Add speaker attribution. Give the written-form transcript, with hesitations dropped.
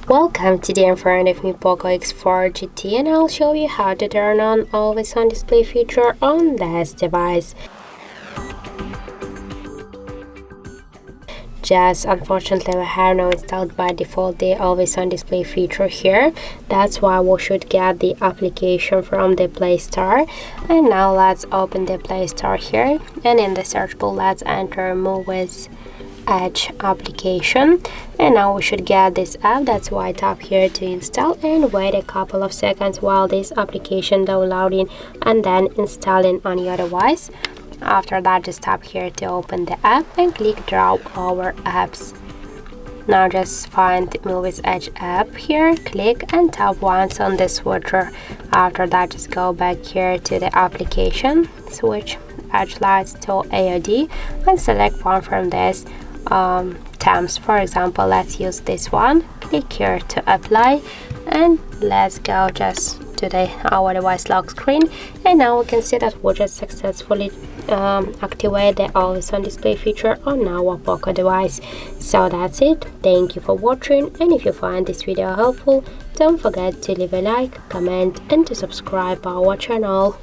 Speaker 1: Welcome, today in front of me Poco X4 GT, and I'll show you how to turn on always on display feature on this device. Just unfortunately we have not installed by default the always on display feature here. That's why we should get the application from the Play Store. And now let's open the Play Store here, and in the search bar let's enter Muviz Edge application, and now we should get this app. That's why I tap here to install and wait a couple of seconds while this application downloading and then installing on your device. After that, just tap here to open the app and click Draw Our Apps. Now just find Muviz Edge app here, click and tap once on the switcher. After that, just go back here to the application, switch Edge Lights to AOD and select one from this terms. For example, let's use this one. Click here to apply and let's go just to our device lock screen, and now we can see that we just successfully activate the always on display feature on our Poco device. So that's it. Thank you for watching, and if you find this video helpful, don't forget to leave a like, comment and to subscribe our channel.